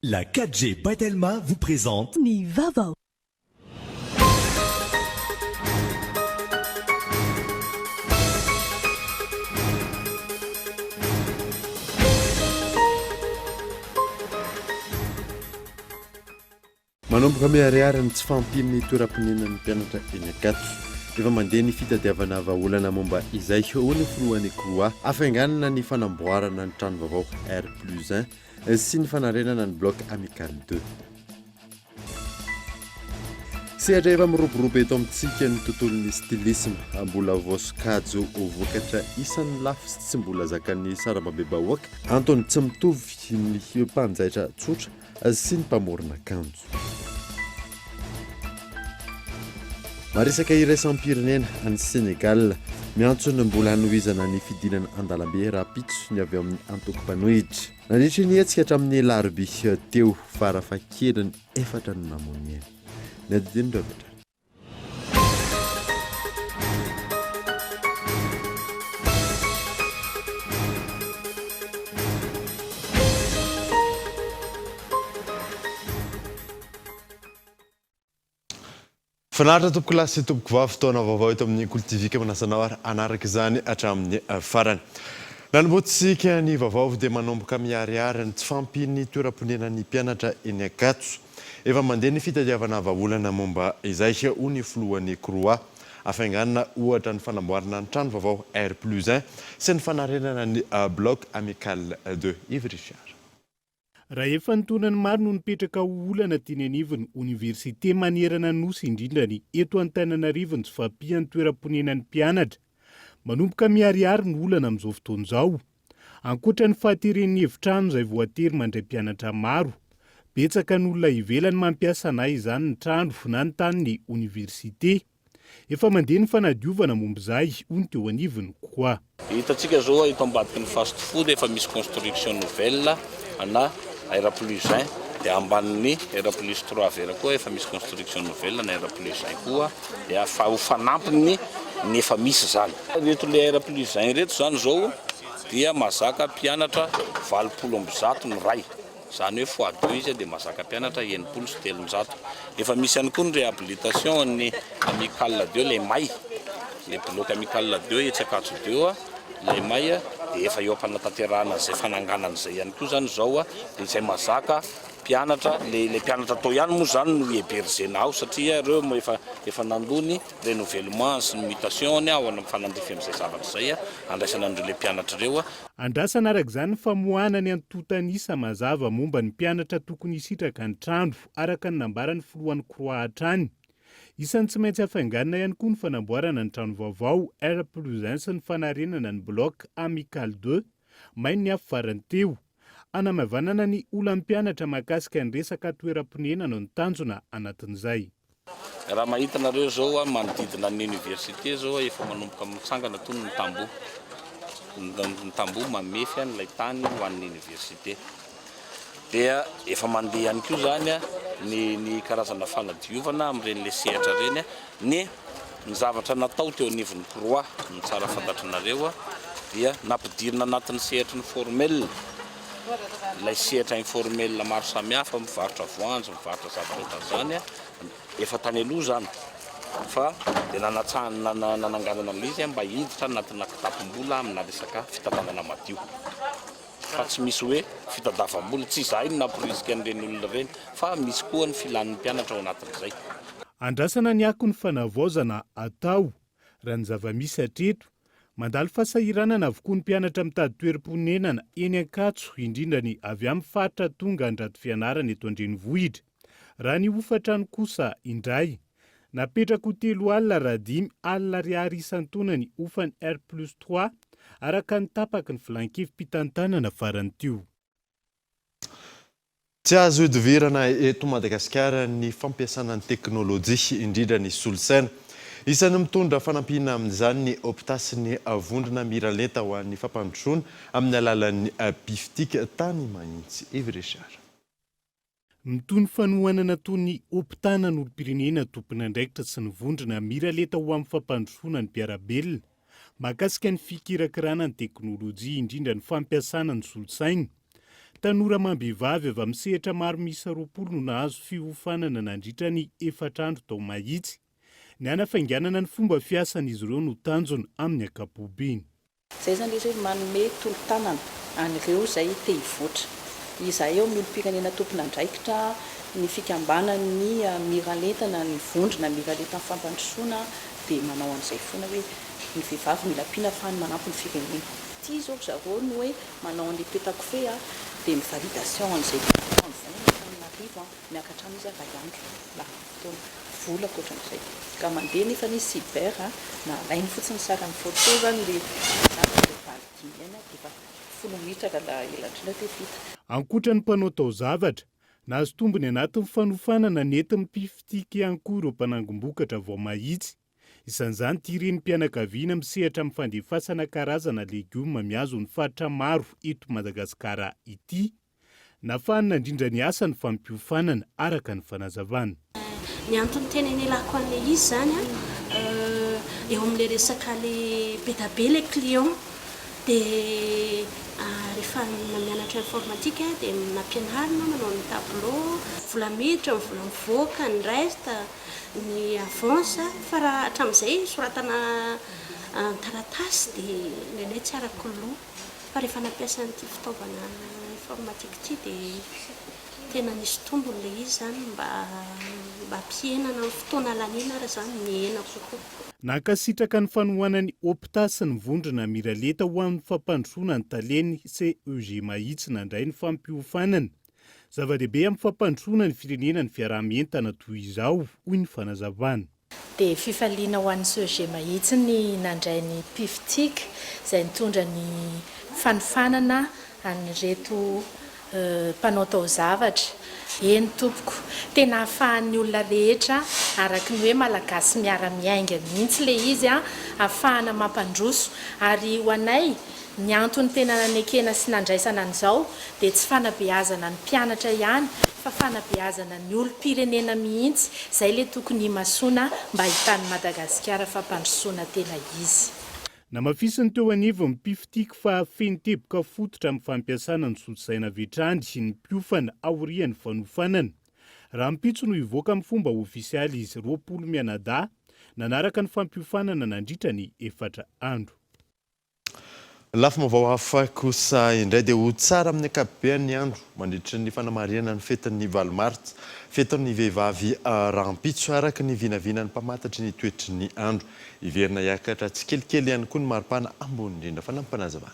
La 4G Batelma vous présente Ni Vaovao. Manomboka miariary ny tsy fampin'ny toeram-ponenan'ny mpianatra eny akato efa mandeha ny fitadiavana vahaolana momba izay hoy ny filohan'ny Kolo afainganana ny fanamboarana ny trano vaovao R+1 sy ny fanarenana ny bloc amical 2. Sehatra efa miroborobo eto amintsika ny tontolon'ny stylisme mbola voasokajy ho vokatra isan'ny lafy sy tsy mbola zakan'ny sarambabeba-hoaka antony tsy mitovy ny mpanjaitra tsotra sy ny mpamorona akanjo. Marisaka iraisam-pirenena any Senegal miantso ny mbola hanohizana ny fidinana an-dalambe rapitso ny avy amin'ny antoko-panohitra nandritra ny hetsika hatramin'ny larobia teo farafahakeliny 4 ny namonina ny adidiny ravitra. Fanaritra tompoko lahy sy tompoko vavy fotoana vaovao eto amin'ny koltivika manasanao ary anaraka izany hatramin'ny farany. Nanombotsika ny vaovao dia manomboka miariary ny tsy fampin'ny toeram-ponenan'ny mpianatra eny Ankatso. Efa mandeha ny fitadiavana vahaolana momba izay hoy ny filohan'ny Kolo afainganana ohatra ny fanamboarana ny trano vaovao R+1 sy ny fanarenana ny bloc amical 2 Ivrichard. Raha efa nitonany maro no nipetraka olana tiany anivony Université manerana nosy indrindrany eto Antananarivo ny tsy fampian'ny toeram-ponenan'ny mpianatra. Manomboka miariary ny olana amin'izao fotoana izao. Ankoatra ny fahateren'ny efitrano izay voatery mandray mpianatra maro. Betsaka ny olona ivelany mampiasa na izany ny trano na ny tanin'ny université. Efa mandeha ny fanadiovana momba izay hoy ny teo anivony koa. Hitantsika zao eto ambadiky ny fast food efa misy construction nouvelle ana R+1 dia ambanin'ny R+3 vera koa efa misy construction nouvelle na R+1 koa dia ho fanampiny ny efa misy zany. Reto le R+1 reto zany zao dia mazaka mpianatra 700 ny ray. Zany hoe fois 2 izy dia mazaka mpianatra 700. Efa misy ihany koa ny réhabilitation ny amical 2 le may. Le bloc amical 2 etsy Ankatso 2 le may dia efa eo am-panatanterahana izay fananganana izay ihany koa zany zao dia izay mazaka mpianatra le mpianatra tao ihany moa zany no hébergena ao satria reo efa nandony renouvellement sy mutation ao amin'ny fanandrify amin'izay zavatra izay andraisana andreo le mpianatra reo. Andrasana araka izany famohanany antotanisa mazava momba ny mpianatra tokony hisitraka ny trano araka ny nambaran'ny filohan'ny Kolo hatrany. Isan'ny tsy maintsy hafainganana ihany koa ny fanamboarana ny trano vaovao R+1 sy ny fanarenana ny bloc amical 2 mainy ny afivarany teo. Anamavanana ny olan'ny mpianatra mahakasika ny resaka toeram-ponenana ny tanjona anatin'izay. Raha mahita nareo zao manodidina ny université zao efa manomboka mitsangana toy ny tamboho. Ny tamboho mamefy an'ilay tany ho an'ny université. Dia efa mandeha ihany koa zany ny karazana fanadiovana amin'ireny le sehatra reny ny zavatra natao teo anivon'ny Kolo ny tsara fantatranareo dia nampidirina anatin'ny sehatry ny formel. Ilay sehatra informel maro samihafa mivarotra voanjo, mivarotra zavatra zany efa tany aloha zany. Fa dia nananganana an'izy mba hiditra anatina kitapom-bola amina resaka fitatanana madio. Fa tsy misy hoe fitadavam-bola tsy izay no namporisika an'ireny olona ireny fa misy koa ny filan'ny mpianatra ao anatin'izay. Andrasana ny ako ny fanavaozana atao raha ny zava-misy hatreto. Mandalo fahasahiranana avokoa ny mpianatra mitady toeram-ponenana eny Ankatso indrindra ny avy amin'ny faritra tonga andrato fianarana eto Andrenivohitra. Raha ny hofatrano kosa indray. Napetraka ho 3 alina raha 5 alina ariary isan-taona ny ofan'ny R+3 araka ny tapaky ny filankevim-pitantanana farany teo. Tsy azo idivirana eto Madagasikara ny fampiasana ny teknôlôjia indrindra ny solosaina. Isan'ny mitondra fanampina amin'izany ny optasy ny vondrona miralenta ho an'ny fampandrosoana amin'ny alalan'ny piftika tany mahitsy Ivrichard. Mitony fanohanana toy ny optana n'olom-pirenena tompon'andraikitra sy ny vondrona miralenta ho amin'ny fampandrosoana ny mpiarabelona. Mahakasika ny fikirakirana ny teknôlôjia indrindra ny fampiasana ny solosaina. Tanora mambivavy avy amin'ny sehatra maro miisa 20 no nahazo fiofanana nandritra ny 4 andro tao mahitsy. Ny hanafainganana ny fomba fiasan'izy ireo no tanjona amin'ny ankapobeny. Zay zany izy hoe manome tolo-tanana an'ireo izay te hivoatra. Izahay eo miolom-pirenena tompon'andraikitra, ny fikambanan'ny miralentana, ny vondrona miralentana fampandrosoana dia manao an'izay foana hoe ny vehivavy mila ampiana ahafahany manampy ny firenena. Ity izao zareo no hoe manao an'ilay petakofehy dia ny validation an'izay Antananarivo miakatra amin'izy iray andro fotoana vola ohatran'izay. Ka mandeha nefa ny cyber na alainy fotsiny sara amin'ny photo zany ilay validimy dia 10 minitra ka la elandrina dia vita. Ankoatra ny mpanao taozavatra, nahazo tombony anatin'ny fanofanana nentin'ny mpifitika ihany koa ireo mpanangom-bokatra vao mahitsy. Isan'izany tiren'ny mpianakaviana misehatra amin'ny fandefasana karazana legioma miazo ny faritra maro eto Madagasikara ity. Nafahana indrindra ny asa ny fampiofanana araka ny fanazavana. Ny antony tenenelako an'ilay izy zany eo amin'ilay resaka le be da be le client dia rehefa mianatra informatique dia nampianarina manao ny tableau, vola miditra, ny vola mivoaka, ny reste, ny avance fa raha hatramin'izay soratana taratasy dia indraindray tsy araka loha fa rehefa nampiasa an'ity fitaovana informatique ity dia tena nisy tombony le izy zany mba ampihenana amin'ny fotoana laniana ary zany mihena kokoa. Nankasitraka ny fanohanany ny opta sy ny vondrona miraleta ho amin'ny fampandrosoana ny taleny CEG mahitsy nandray ny fampiofanana. Zava-dehibe amin'ny fampandrosoana ny firenena ny fiarahamientana toy izao hoy ny fanazavana. Dia fifaliana ho an'ny CEG mahitsy ny nandray ny piftik izay nitondra ny fanofanana an'ireto mpanao taozavatra. Eny tompoko, tena ahafahan'ny olona rehetra araka ny hoe malagasy miara-miainga mihitsy le izy ahafahana mampandroso ary ho anay ny antony tena nanekena sy nandraisana an'izao dia tsy fanabeazana ny mpianatra ihany fa fanabeazana ny olom-pirenena mihitsy izay le tokony masoana mba hitan'ny Madagasikara fampandrosoana tena izy. Namafisiny teo anivo mpifitika fa feno teboka fototra amin'ny fampiasana ny solosaina vetrany sy ny mpiofana aorian'ny fanofanana. Raha mpitso no hivoaka amin'ny fomba ofisialy izy 20 mianadahy nanaraka ny fampiofanana nandritra ny 4 andro. Lafo vaovao hafa kosa indray dia ho tsara amin'ny ankapobeny andro mandritra ny fanamariana ny fetin'ny Valomartsa, fetin'ny vehivavy rahampitso araka ny vinavinany mpamatatra ny toetry ny andro. Iverina hiakatra tsy kelikely ihany koa ny maripana ambony indrindra fa nampanazavana.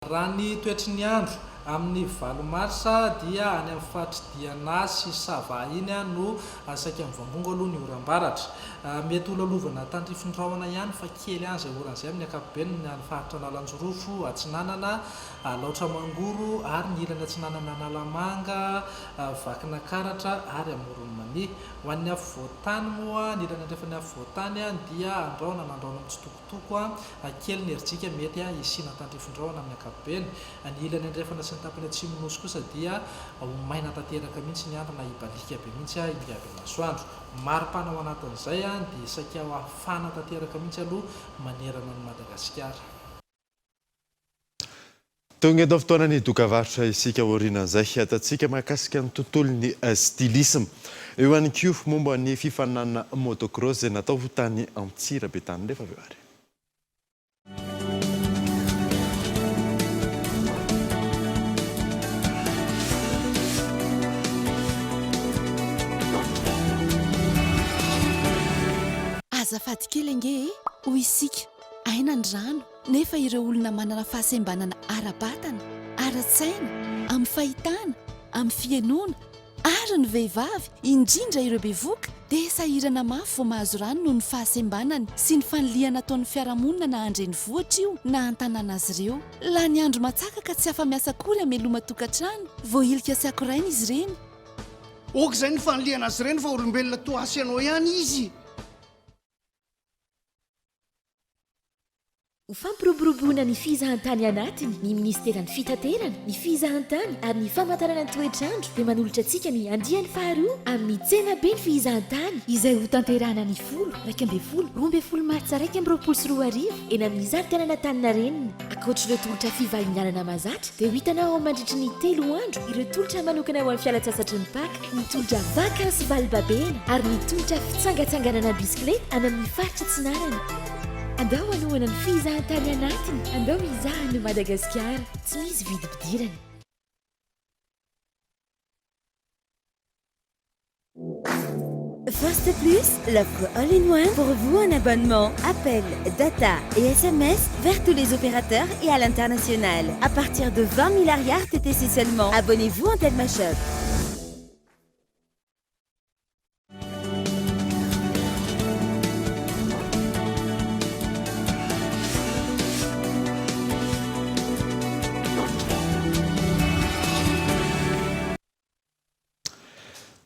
Raha ny toetry ny andro amin'ny Valomartsa dia any amin'ny fatridiana sy sava iny no saika mivambongo aloha ny oram-baratra. Mety olalovana tandrifindraona ihany fa kely any izay oran'izay amin'ny ankapobeny ny any faritra Nalanjorofo, Atsinanana, Laotra Mangoro ary ny ilany Atsinanana Nalamanga, Vakina Karatra ary Amoron'Mamy. Ho an'ny afovoantany moa ny ilany andrefany afovoantany dia andraona nandraona mitsitokotoko kely ny herijika mety isina tandrifindraona amin'ny ankapobeny. Ny ilany andrefana sy ny tapany atsimonosy kosa dia maina tanteraka mihitsy ny andro na ibalika be mihitsy ingaby masoandro. Maripana ao anatin'izay dia saika ahafana tanteraka mihitsy aloha manerana ny Madagasikara. Tonga eto fotoana ny dokavarotra isika orinan'izay atatsika mahakasika ny tontolon'ny stylisme. Eo ihany koa momba ny fifaninana motocross izay natao ho tany Antsirabe tany rehefa avy eo ary. Azafady kely ange hoy isika aina ny rano nefa ireo olona manana fahasembanana ara-batana, ara-tsaina, amin'ny fahitana, amin'ny fienoana ary ny vehivavy indrindra ireo bevoka dia sahirana mafy vao mahazo rano noho ny fahasembanany sy ny faniliana ataon'ny fiarahamonina na andreny vohatra io na antanana azy ireo. La ny andro matsaka ka tsy afa-miasa akory hameloma tokantrano, voahilika sy akoraina izy ireny. Ok izay ny faniliana azy ireny fa olombelona toa asy ianao ihany izy. ho fampiroboroboana ny fizahantany anatiny ny ministeran'ny fitaterana ny fizahantany ary ny famantarana ny toetrandro dia manolotra antsika ny andiany faharoa amin'ny tsena be ny fizahantany izay ho tanterahana ny 10, 12 eny amin'ny zaritanana Taninarenina. Ankoatr'ireo tolotra fivahinianana mahazatra dia ho hitanao ao mandritry ny 3 andro ireo tolotra manokana ho amin'ny fialan-tsasatry ny Paka, ny tolotra vakansy valibabena ary ny tolotra fitsangatsanganana bisikileta any amin'ny faritra Tsinarana. Andao anohana ny fizahantany anatiny, andao izahany Madagasikara, tsy misy vidim-pidirana. First Plus, l'offre all-in-one pour vous en abonnement, appel, data et SMS vers tous les opérateurs et à l'international. À partir de 20 milliards TTC seulement, abonnez-vous en Telma Shop.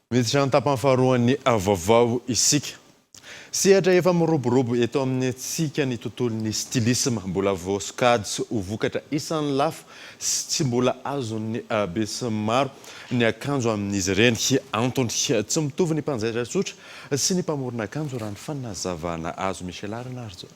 Miditra ny tapany faharoan'ny vaovao isika. Sehatra efa miroborobo eto amin'ny antsika ny tontolon'ny stylisme mbola voasokajy sy ho vokatra isan'ny lafo sy tsy mbola azon'ny be sy maro ny akanjo amin'izy ireny. Antony tsy mitovy ny mpanjaitra tsotra sy ny mpamorona akanjo raha ny fanazavana azo Michel Arenarjo.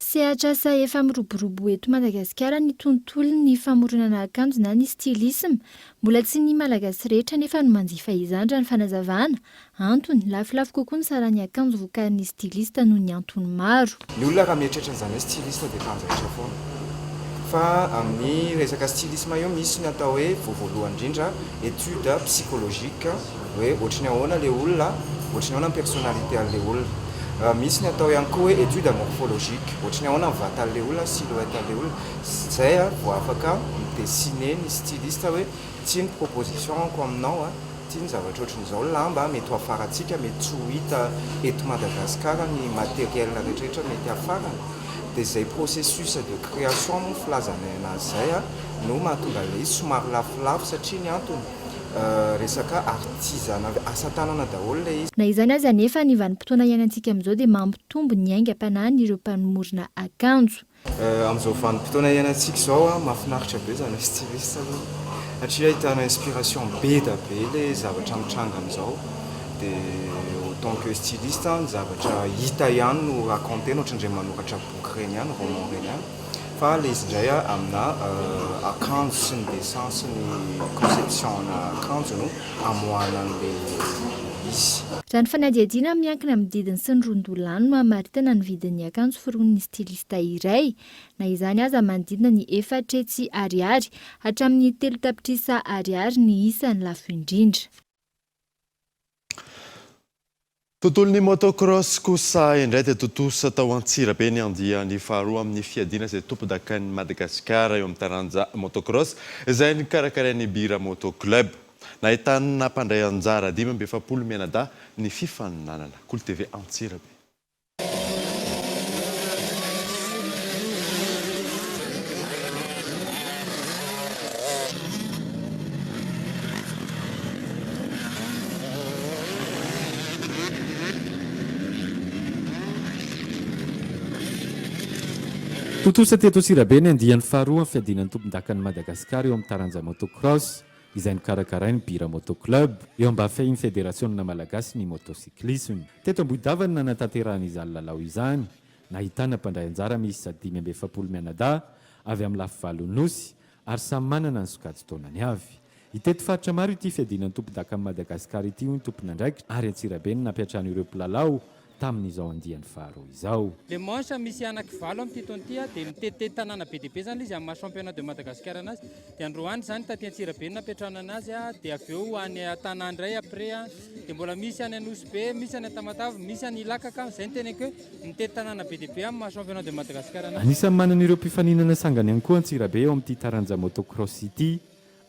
Sehatra efa miroborobo eto Madagasikara ny tontolon'ny famoronana akanjo na ny stylisme. Mbola tsy ny malagasy rehetra nefa no manjifa izany raha ny fanazavana. Antony lafolafo kokoa ny sarany akanjo vokarin'ny styliste noho ny antony maro. Ny olona raha mieritreritra an'izany hoe styliste dia mpanjaitra foana. Fa amin'ny resaka stylisme io misy ny atao hoe voavoalohany indrindra étude psychologique hoe ohatrany ahoana ilay olona, ohatrany ahoana ny personnalité an'ilay olona. Misy ny atao ihany koa hoe étude morphologique, ohatrany ahoana ny vatan'ilay olona, silhouette an'ilay olona. Zay vao afaka midessiner ny styliste hoe tia ny proposition-ko aminao, tia ny zavatra ohatran'izao lamba mety ho afarantsika, mety tsy ho hita eto Madagasikara ny matériel rehetrarehetra mety afarana. Dia zay processus de création moa filazana anazy zay no mahatonga ilay somary lafolafo satria ny antony resaka artisana asa tanana daholo ilay izy. Na izany aza nefa ny vanim-potoana iainantsika amin'izao dia mampitombo ny aingam-panahy ireo mpanomorona akanjo. Amin'izao vanim-potoana iainantsika izao mahafinaritra be zany styliste satria ahitana inspiration be da be ilay zavatra mitranga amin'izao. Dia autant que styliste ny zavatra hita ihany no raconter ohatrandray manoratra boky reny ihany, roman reny ihany. Fa ilay izy indray amina akanjo sy ny dessin sy ny conception na akanjo no amoahana an'ilay izy. Raha ny fanadihadiana miankina amin'ny didiny sy ny rondolany no hamaritana ny vidin'ny akanjo firoan'ny styliste iray. Na izany aza manodidina ny 400 ariary hatramin'ny 3 tapitrisa ariary ny isan'ny lafo indrindra. Tontolon'ny motocross kosa indray dia totosa tao Antsirabe ny andiany faharoa amin'ny fiadiana izay tompo-dakan'i Madagasikara eo amin'ny taranja motocross izay ny karakarain'ny Bira Moto Club. Nahitana mpandray anjara 570 mianadahy ny fifaninanana. Kolo TV Antsirabe. Totosa teto Antsirabe ny andiany faharoa amin'ny fiadinan'ny tompon-dakan'i Madagasikara eo amin'ny taranja motocross izay nikarakarain'ny Bira Moto Club eo ambafehin'ny Fédération Malagasy ny motocyklisme. Teto Ambohidavana nanatanterahana izany lalao izany. Nahitana mpandray anjara miisa 570 mianadahy avy amin'ny lafy valonosy ary samy manana ny sokajy taonany avy. Iteto faritra maro ity fiadinan'ny tompon-dakan'i Madagasikara ity ny tompon'andraikitra ary Antsirabe ny nampiatrany ireo mpilalao tamin'izao andiany faharoa izao. Le manche misy anankivalo amin'ity taona ity dia mitete tanàna be dia be zany izy amin'ny championnat de Madagascar anazy. Dia androany zany taty Antsirabe napetrahana anazy dia avy eo any Tanandray après dia mbola misy any Anosy, misy any Tamatavy, misy any Ilakaka. Zay ny teneko mitete tanàna be dia be amin'ny championnat de Madagascar anazy. Anisan'ny manana ireo mpifaninana sangany ihany koa Antsirabe eo amin'ity taranja motocross ity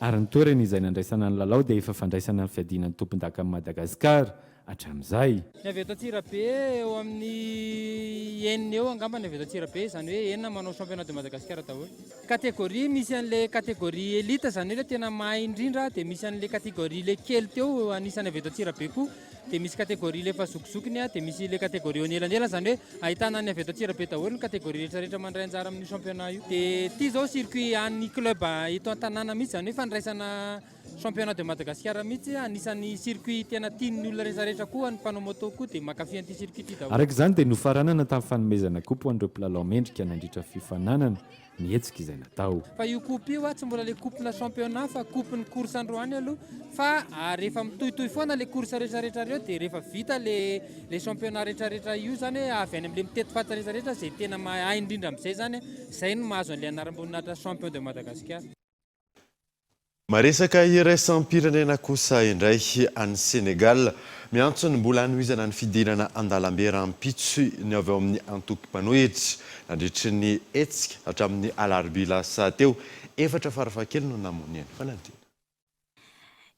ary ny toerana izay nandraisana ny lalao dia efa fandraisana ny fiadinan'ny tompon-dakan'i Madagasikara. Hatramin'izay ny avy eto Antsirabe eo amin'ny enina eo angamba ny avy eto Antsirabe zany hoe enina manao championnat de Madagascar daholo. Kategoria misy an'ilay kategoria élite zany hoe tena mahay indrindra dia misy an'ilay kategoria le kely teo anisany avy eto Antsirabe koa dia misy kategoria le efa zokizokiny dia misy le kategoria onelanela zany hoe ahitana ny avy eto Antsirabe daholo ny kategoria rehetrarehetra mandray anjara amin'ny championnat io dia ity zao circuit an'ny club eto an-tanàna mihitsy zany hoe fandraisana championnat de Madagascar mihitsy anisan'ny circuit tena tian'ny olona rehetrarehetra koa ny mpanao moto koa dia mankafy an'ity circuit ity daholo araka izany dia nofaranana tamin'ny fanomezana kopo an'ireo mpilalao mendrika nandritra fifananana nietsika izay natao fa io coupe io tsy mbola le coupe-na championnat fa coupe-ny course androany aloha fa rehefa mitohitohy foana le course rehetrarehetra reo dia rehefa vita le championnat rehetrarehetra io zany avy any amin'le mitety faty rehetrarehetra zay tena mahay indrindra amin'izay zany zay no mahazo an'le anaram-boninahitra champion de Madagascar. Maresaka iraisam-pirenena kosa indray any Senegal miantso ny mbola hanohizana ny fidinana an-dalambe rahampitso ny avy ao amin'ny antoky mpanohitra nandritry ny hetsika hatramin'ny alarobia lasa teo 4 farafahakeliny no namoneny fanadina.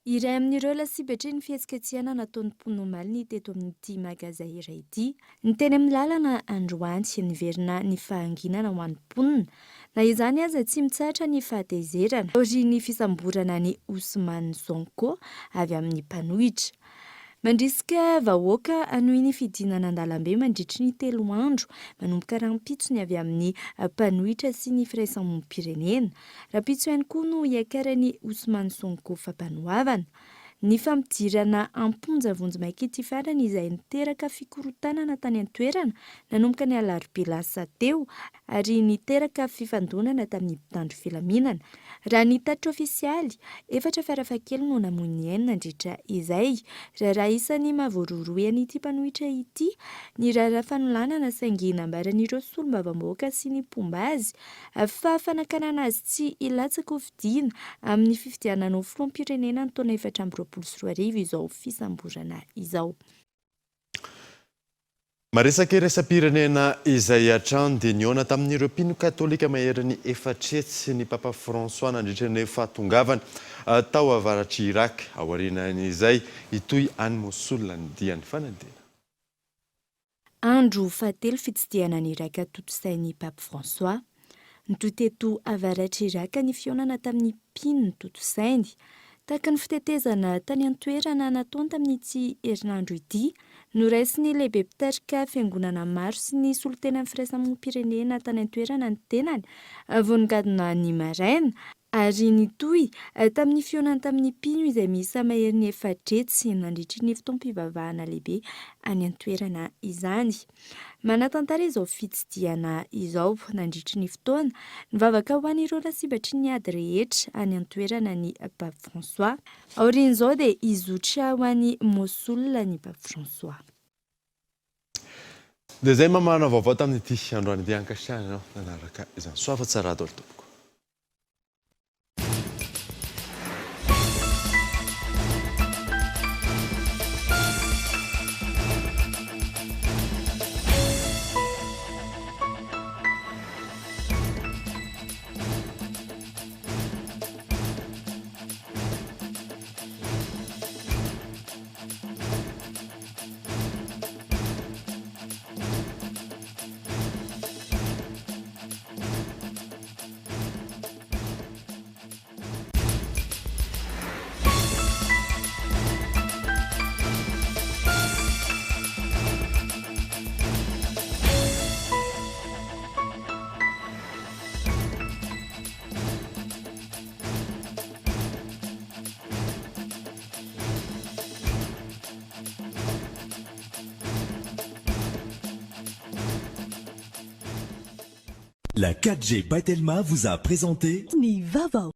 Iray amin'ireo lasibetre ny fihetsiketsihana nataon'ny mponomaliny teto amin'ity magazay iray ity. Ny teny amin'ny lalana androany niverina ny fahanginana ho an'ny mponina. Na izany aza tsy mitsahatra ny fahatezerana. Ori ny fisamborana ny Ousmane Sonko avy amin'ny mpanohitra. Mandrisika vahoaka anohy ny fidinana an-dalambe mandritry ny 3 andro manomboka rahampitso ny avy amin'ny mpanohitra sy ny firaisamonim-pirenena. Rahampitso ihany koa no iakarany Ousmane Sonko fampanohavana. Ny fampidirana amponja vonjy ity farany izay niteraka fikorotanana tany an-toerana nanomboka ny alarobia lasa teo ary niteraka fifandonana tamin'ny mpitandro filaminana. Raha ny tatitra ofisialy 4 farafahakeliny no namoy ny nandritra izay. Raha isan'ny mahavoaroroy an'ity mpanohitra ity ny raharaha fanolanana saingy nambaran'ireo solombavamboaka sy ny mpombazy fa fanakanana azy tsy ilatsaka ho fidiana amin'ny fifidianana ho filoham-pirenena ny taona 2024 izao fisamborana izao. Maresaka iraisam-pirenena izay hatrany dia niona tamin'ireo mpino katolika mahery efatretsy ny Papa François nandritra ny fahatongavana tao avaratry Irak aorianan'izay itoy any Mosul ny diany fanadina. Andro fahatelo fitsidiana ny Irak totosain'ny Papa François. Nitoy teto avaratry Irak ny fionana tamin'ny mpino totosainy. Tahaka ny fitetezana tany an-toerana nataony tamin'ity herinandro ity, noraisiny lehibe mpitarika fiangonana maro sy ny solotena amin'ny firaisamonim-pirenena tany an-toerana ny tenany, voningadina ny maraina, ary nitoy tamin'ny fionana tamin'ny mpino izay misa mahery ny efatretsy nandritry ny fotoam-pivavahana lehibe any an-toerana izany. Manatantara izao fitsidiana izao nandritry ny fotoana nivavaka ho an'ireo lasibatry ny ady rehetra any an-toerana ny Pape François. Aorian'izao dia izotra ho an'ny Mosul ny Pape François. Dia izay mamana vaovao tamin'ity androany dia ankasiana nanaraka izany soava tsara daholo tompoko. La 4G Batelma vous a présenté Ni Vaovao.